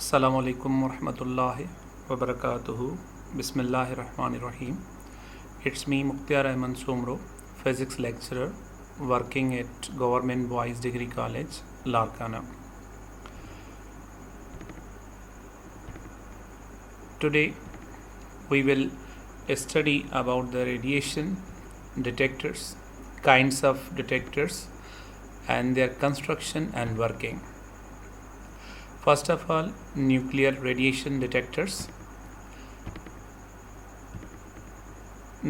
अस्सलामु अलैकुम वरहमतुल्लाहि वबरकातुहू बिस्मिल्लाहिर्रहमानिर्रहीम. It's me Mukhtar Ahmed Somro, physics lecturer working at Government Boys Degree College, Larkana. Today we will study about the radiation detectors, kinds of detectors and their construction and working. First of all, nuclear radiation detectors.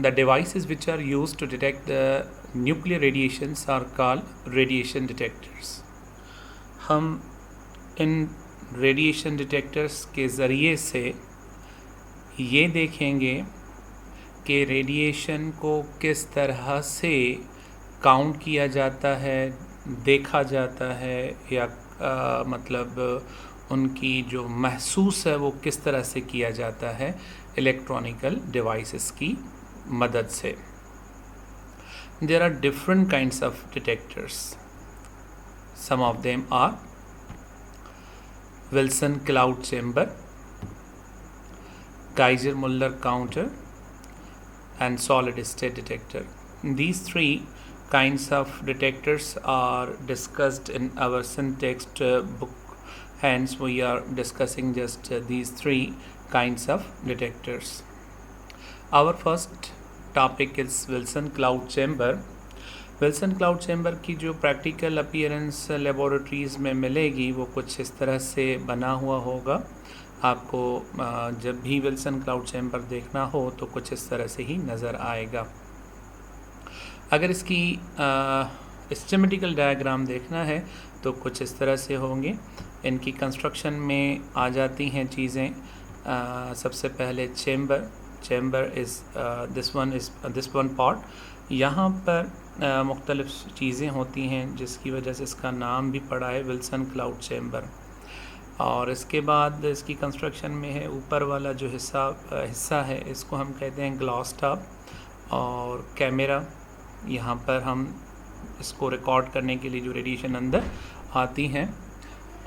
The devices which are used to detect the nuclear radiations are called radiation detectors. हम इन radiation detectors के ज़रिए से ये देखेंगे कि radiation को किस तरह से काउंट किया जाता है, देखा जाता है या मतलब उनकी जो महसूस है वो किस तरह से किया जाता है इलेक्ट्रॉनिकल डिवाइसेस की मदद से. There are different kinds of detectors. Some of them are Wilson cloud chamber, Geiger-Müller counter and solid state detector. These three kinds of detectors are discussed in our syntax book, hence we are discussing just these three kinds of detectors. Our first topic is Wilson cloud chamber. Wilson cloud chamber की जो practical appearance laboratories में मिलेगी वो कुछ इस तरह से बना हुआ होगा. आपको जब भी विल्सन क्लाउड चैम्बर देखना हो तो कुछ इस तरह से ही नज़र आएगा. अगर इसकी स्कीमेटिकल डायग्राम देखना है तो कुछ इस तरह से होंगे. इनकी कंस्ट्रक्शन में आ जाती हैं चीज़ें. सबसे पहले chamber is this one part. यहाँ पर मुख्तलिफ़ चीज़ें होती हैं जिसकी वजह से इसका नाम भी पड़ा है विल्सन क्लाउड चैम्बर. और इसके बाद इसकी कंस्ट्रक्शन में है ऊपर वाला जो हिस्सा है इसको हम कहते हैं ग्लास टॉप और कैमरा. यहाँ पर हम इसको रिकॉर्ड करने के लिए जो रेडिएशन अंदर आती हैं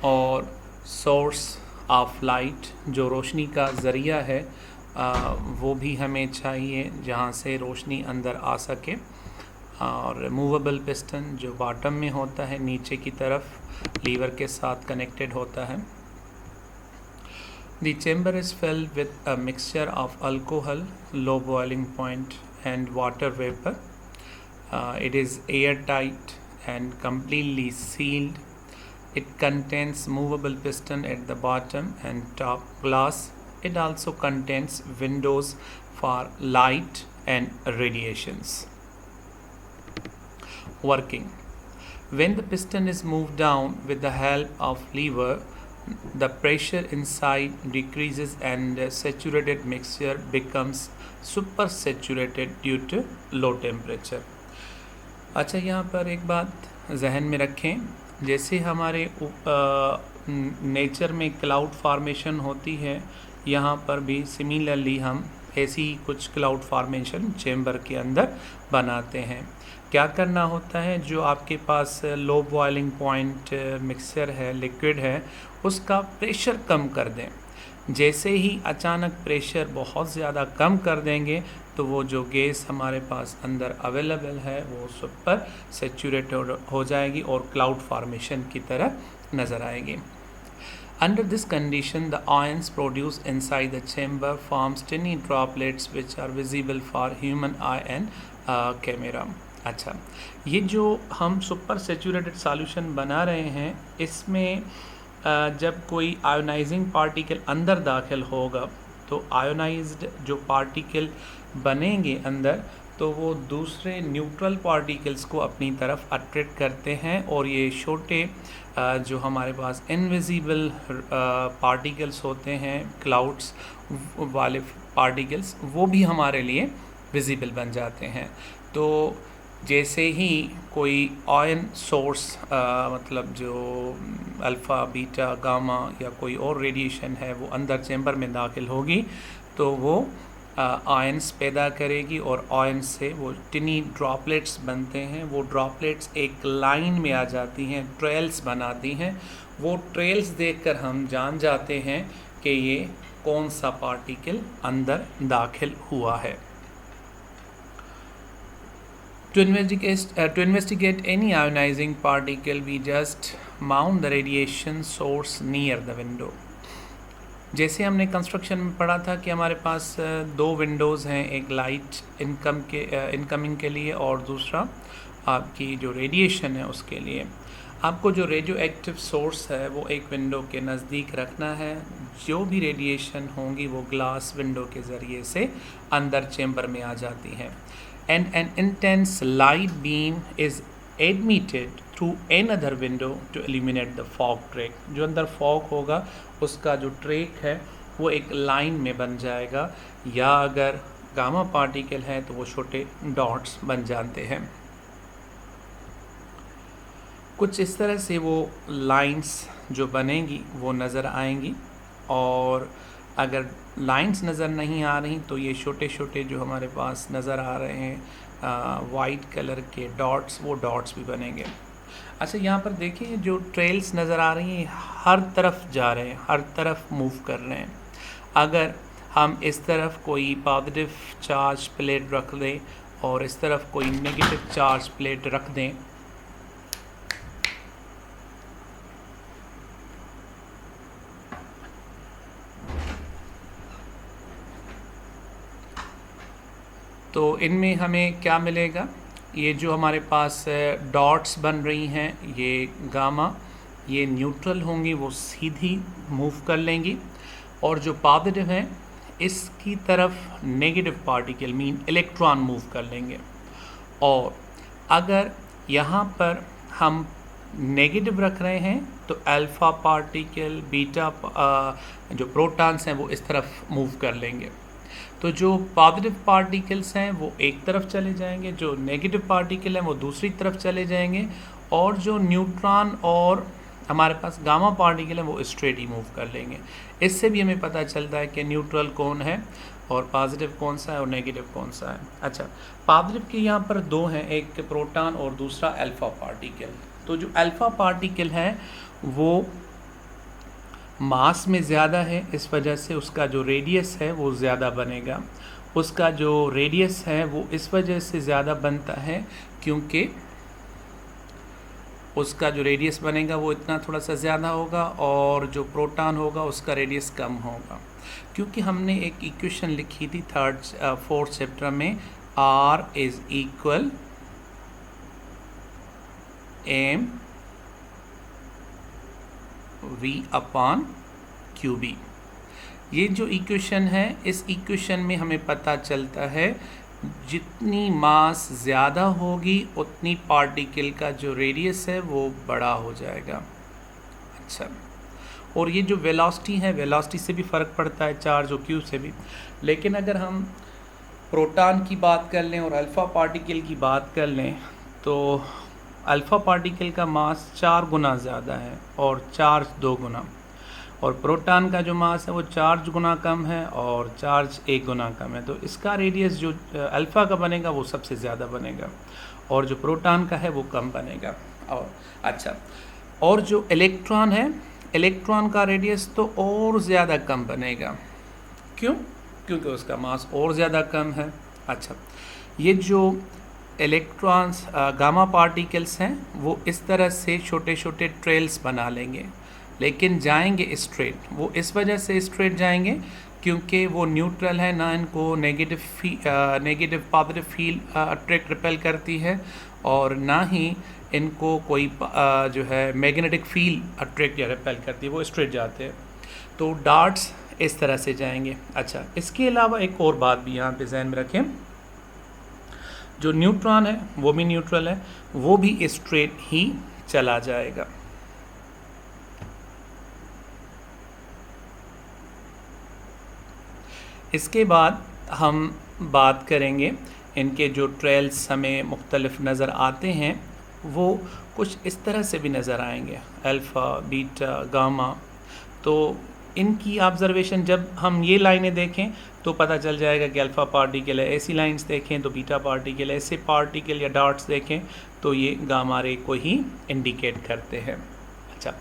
और सोर्स ऑफ लाइट जो रोशनी का ज़रिया है वो भी हमें चाहिए जहाँ से रोशनी अंदर आ सके. और मूवेबल पिस्टन जो बॉटम में होता है नीचे की तरफ लीवर के साथ कनेक्टेड होता है. The chamber is filled with a mixture of alcohol, low boiling point and water vapor. It is airtight and completely sealed. It contains movable piston at the bottom and top glass. It also contains windows for light and radiations. Working. When the piston is moved down with the help of lever, the pressure inside decreases and the saturated mixture becomes supersaturated due to low temperature. अच्छा, यहाँ पर एक बात जहन में रखें. जैसे हमारे नेचर में क्लाउड फॉर्मेशन होती है यहाँ पर भी सिमिलरली हम ऐसी कुछ क्लाउड फॉर्मेशन चैम्बर के अंदर बनाते हैं. क्या करना होता है, जो आपके पास लो बॉइलिंग पॉइंट मिक्सचर है, लिक्विड है, उसका प्रेशर कम कर दें. जैसे ही अचानक प्रेशर बहुत ज़्यादा कम कर देंगे तो वो जो गैस हमारे पास अंदर अवेलेबल है वो सुपर सेचुरेट हो जाएगी और क्लाउड फॉर्मेशन की तरह नज़र आएगी. Under this condition, the ions produced inside the chamber forms tiny droplets which are visible for human eye and camera. अच्छा, ये जो हम सुपर सेचुरेटेड सॉल्यूशन बना रहे हैं इसमें जब कोई आयोनाइजिंग पार्टिकल अंदर दाखिल होगा तो आयोनाइज्ड जो पार्टिकल बनेंगे अंदर तो वो दूसरे न्यूट्रल पार्टिकल्स को अपनी तरफ अट्रैक्ट करते हैं और ये छोटे जो हमारे पास इनविजिबल पार्टिकल्स होते हैं क्लाउड्स वाले पार्टिकल्स वो भी हमारे लिए विजिबल बन जाते हैं. तो जैसे ही कोई आयन सोर्स मतलब जो अल्फ़ा बीटा गामा या कोई और रेडिएशन है वो अंदर चैम्बर में दाखिल होगी तो वो आयंस पैदा करेगी और आयंस से वो टिनी ड्रॉपलेट्स बनते हैं. वो ड्रॉपलेट्स एक लाइन में आ जाती हैं, ट्रेल्स बनाती हैं वो ट्रेल्स देखकर हम जान जाते हैं कि ये कौन सा पार्टिकल अंदर दाखिल हुआ है। To investigate any ionizing particle, we just mount the radiation source near the window. जैसे हमने कंस्ट्रक्शन में पढ़ा था कि हमारे पास दो विंडोज़ हैं, एक लाइट इनकमिंग के लिए और दूसरा आपकी जो रेडिएशन है उसके लिए। आपको जो रेडियो एक्टिव सोर्स है वो एक विंडो के नज़दीक रखना है। जो भी रेडिएशन होंगी वो ग्लास विंडो के ज़रिए से अंदर चेम्बर में आ जाती हैं। And an intense light beam is admitted through another window to eliminate the fog track. जो अंदर fog होगा उसका जो ट्रैक है वो एक लाइन में बन जाएगा, या अगर गामा पार्टिकल है तो वो छोटे डॉट्स बन जाते हैं। कुछ इस तरह से वो लाइंस जो बनेंगी वो नज़र आएंगी, और अगर लाइंस नज़र नहीं आ रही तो ये छोटे छोटे जो हमारे पास नज़र आ रहे हैं वाइट कलर के डॉट्स, वो डॉट्स भी बनेंगे। अच्छा, यहाँ पर देखिए जो ट्रेल्स नज़र आ रही हैं हर तरफ जा रहे हैं, हर तरफ मूव कर रहे हैं। अगर हम इस तरफ कोई पॉजिटिव चार्ज प्लेट रख दें और इस तरफ कोई नेगेटिव चार्ज प्लेट रख दें तो इनमें हमें क्या मिलेगा? ये जो हमारे पास डॉट्स बन रही हैं ये गामा, ये न्यूट्रल होंगी, वो सीधी मूव कर लेंगी, और जो पॉजिटिव हैं इसकी तरफ negative particle mean electron move कर लेंगे। और अगर यहाँ पर हम नेगेटिव रख रहे हैं तो अल्फ़ा पार्टिकल, बीटा जो प्रोटॉन्स हैं वो इस तरफ मूव कर लेंगे। तो जो पॉजिटिव पार्टिकल्स हैं वो एक तरफ चले जाएंगे, जो नेगेटिव पार्टिकल हैं वो दूसरी तरफ चले जाएंगे, और जो न्यूट्रॉन और हमारे पास गामा पार्टिकल है वो स्ट्रेट ही मूव कर लेंगे। इससे भी हमें पता चलता है कि न्यूट्रल कौन है और पॉजिटिव कौन सा है और नेगेटिव कौन सा है। अच्छा, पॉजिटिव के यहाँ पर दो हैं, एक प्रोटॉन और दूसरा अल्फ़ा पार्टिकल। तो जो अल्फ़ा पार्टिकल है वो मास में ज़्यादा है, इस वजह से उसका जो रेडियस है वो ज़्यादा बनेगा। उसका जो रेडियस है वो इस वजह से ज़्यादा बनता है क्योंकि उसका जो रेडियस बनेगा वो इतना थोड़ा सा ज़्यादा होगा, और जो प्रोटॉन होगा उसका रेडियस कम होगा। क्योंकि हमने एक इक्वेशन लिखी थी फोर्थ चैप्टर में, R is equal M V upon QB। ये जो इक्वेशन है, इस इक्वेशन में हमें पता चलता है जितनी मास ज़्यादा होगी उतनी पार्टिकल का जो रेडियस है वो बड़ा हो जाएगा। अच्छा, और ये जो वेलोसिटी है, वेलोसिटी से भी फ़र्क पड़ता है, चार्ज और क्यू से भी। लेकिन अगर हम प्रोटॉन की बात कर लें और अल्फ़ा पार्टिकल की बात कर लें तो अल्फ़ा पार्टिकल का मास 4 गुना ज़्यादा है और चार्ज 2 गुना, और प्रोटॉन का जो मास है वो 4 गुना कम है और चार्ज 1 गुना कम है। तो इसका रेडियस जो अल्फ़ा का बनेगा वो सबसे ज़्यादा बनेगा और जो प्रोटॉन का है वो कम बनेगा। और अच्छा, और जो इलेक्ट्रॉन है, इलेक्ट्रॉन का रेडियस तो और ज़्यादा कम बनेगा। क्यों? क्योंकि उसका मास और ज़्यादा कम है। अच्छा, ये जो इलेक्ट्रॉन्स गामा पार्टिकल्स हैं वो इस तरह से छोटे छोटे ट्रेल्स बना लेंगे, लेकिन जाएंगे स्ट्रेट। वो इस वजह से स्ट्रेट जाएंगे क्योंकि वो न्यूट्रल है, ना इनको negative positive field attract repel करती है और ना ही इनको कोई जो है मैग्नेटिक फील्ड अट्रैक्ट या रिपेल करती है, वो स्ट्रेट जाते हैं। तो डार्ट्स इस तरह से जाएंगे। अच्छा, इसके अलावा एक और बात भी यहाँ पे ध्यान में रखें, जो न्यूट्रॉन है वो भी न्यूट्रल है, वो भी स्ट्रेट ही चला जाएगा। इसके बाद हम बात करेंगे इनके जो ट्रेल्स हमें मुख्तलिफ नज़र आते हैं वो कुछ इस तरह से भी नज़र आएंगे, अल्फ़ा, बीटा, गामा। तो इनकी ऑब्ज़र्वेशन जब हम ये लाइनें देखें तो पता चल जाएगा कि अल्फ़ा पार्टिकल है, ऐसी लाइंस देखें तो बीटा पार्टिकल, ऐसे पार्टिकल या डॉट्स देखें तो ये गामा रे को ही इंडिकेट करते हैं। अच्छा,